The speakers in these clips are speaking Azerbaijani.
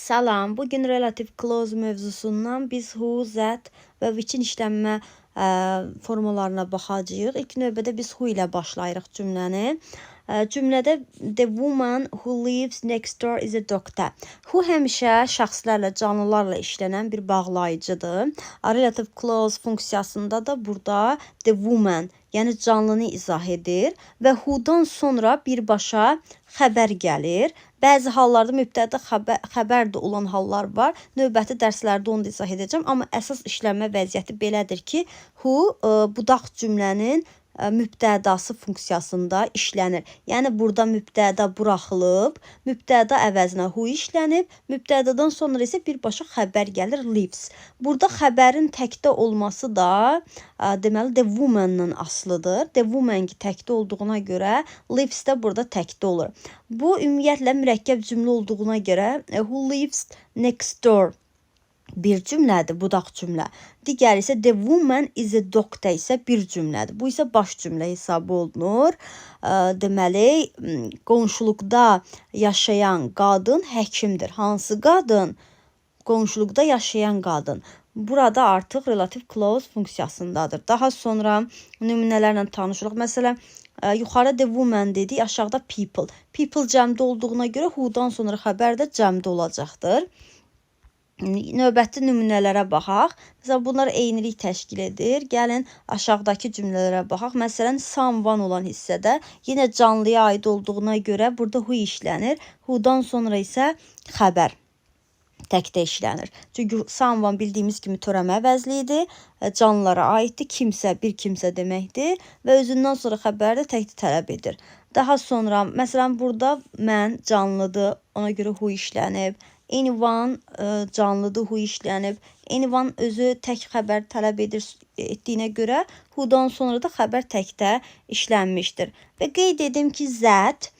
Salam, bugün relative clause mövzusundan biz who, that və which-in işlənmə formalarına baxacağıq. İlk növbədə biz who ilə başlayırıq cümləni. Cümlədə the woman who lives next door is a doctor. Who həmişə şəxslərlə, canlılarla işlənən bir bağlayıcıdır. Relative clause funksiyasında da burada the woman, yəni canlını izah edir və who-dan sonra birbaşa xəbər gəlir. Bəzi hallarda mübtəda xəbər də olan hallar var. Növbəti dərslərdə onu da izah edəcəm. Amma əsas işlənmə vəziyyəti belədir ki, who budaq cümlənin mübtədası funksiyasında işlənir. Yəni burada mübtəda buraxılıb, mübtəda əvəzinə who işlənib, mübtədadan sonra isə birbaşa xəbər gəlir, lives. Burada xəbərin təkdə olması da deməli the woman-dan asılıdır. The woman ki təkdə olduğuna görə lives də burada təkdə olur. Bu ümumiyyətlə mürəkkəb cümlə olduğuna görə who lives next door bir cümlədir, budaq cümlə. Digəri isə the woman is a doctor isə bir cümlədir. Bu isə baş cümlə hesabı olunur. Deməli, qonşuluqda yaşayan qadın həkimdir. Hansı qadın? Qonşuluqda yaşayan qadın. Burada artıq relative clause funksiyasındadır. Daha sonra nümunələrlə tanışırıq. Məsələn, yuxarı the woman dedik, aşağıda people. People cəmdə olduğuna görə who-dan sonra xəbər də cəmdə olacaqdır. Növbəti nümunələrə baxaq. Məsələn, bunlar eynilik təşkil edir. Gəlin aşağıdakı cümlələrə baxaq. Məsələn, someone olan hissədə yenə canlıya aid olduğuna görə burada who işlənir. Who-dan sonra isə xəbər təkdə işlənir. Çünki someone bildiyimiz kimi törəmə əvəzlidir. Canlılara aiddir. Kimsə, bir kimsə deməkdir. Və özündən sonra xəbər də təkdə tələb edir. Daha sonra, məsələn, burada mən canlıdır. Ona görə who işlənib. Anyone canlıdır, who işlənib. Anyone özü tək xəbər tələb etdiyinə görə who-dan sonra da xəbər təkdə işlənmişdir. Və qeyd edim ki, that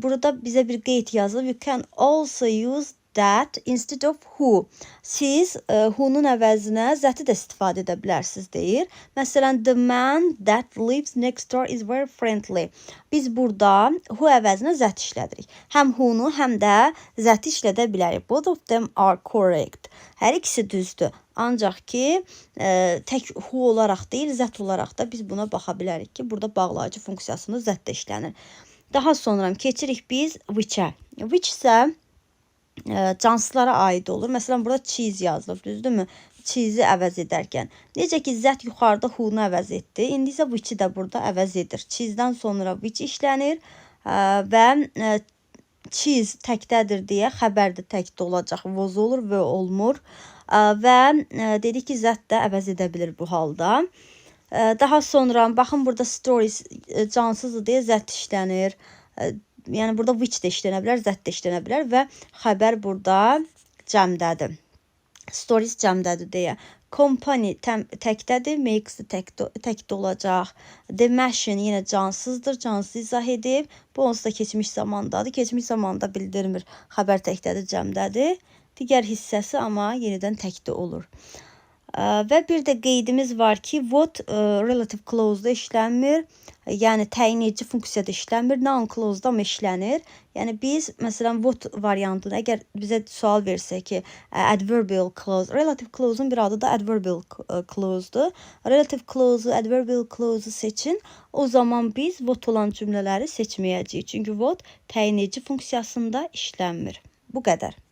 burada bizə bir qeyd yazılıb. You can also use that instead of who. Siz who-nun əvəzinə that-i də istifadə edə bilərsiniz deyir. Məsələn, the man that lives next door is very friendly. Biz burada who əvəzinə that işlədirik. Həm who-nu, həm də that-i işlədə bilərik. Both of them are correct. Hər ikisi düzdür. Ancaq ki, tək who olaraq deyil, that olaraq da biz buna baxa bilərik ki, burada bağlayıcı funksiyasında that də işlənir. Daha sonra keçirik biz which-ə. Which isə cansızlara aid olur. Məsələn, burada cheese yazılıb, düzdürmü? Cheese-i əvəz edərkən. Necə ki, that yuxarıda who-nu əvəz etdi. İndi isə which-i də burada əvəz edir. Cheese-dən sonra which işlənir və cheese təkdədir deyə xəbər də təkdə olacaq. Was olur və olmur. Və dedik ki, that də əvəz edə bilir bu halda. Daha sonra, baxın burada stories cansızdır deyə that işlənir. Yəni burada which də işlənə bilər, that də işlənə bilər və xəbər burada cəmdədir. Stories cəmdədir deyə. Company təkdədir, makes də təkdə olacaq. The machine yenə cansızdır, cansız izah edib. Bu onsuz da keçmiş zamandadır. Keçmiş zamanda bildirmir, xəbər təkdədir, cəmdədir. Digər hissəsi amma yenidən təkdə olur. Və bir də qeydimiz var ki, what relative clause-da işlənmir. Yəni təyin edici funksiyada işlənmir, noun clause-da işlənir. Yəni biz məsələn what variantını əgər bizə sual versə ki, adverbial clause, relative clause-un bir adı da adverbial clause-dur. Relative clause-u, adverbial clause-u seçin. O zaman biz what olan cümlələri seçməyəcəyik. Çünki what təyin edici funksiyasında işlənmir. Bu qədər.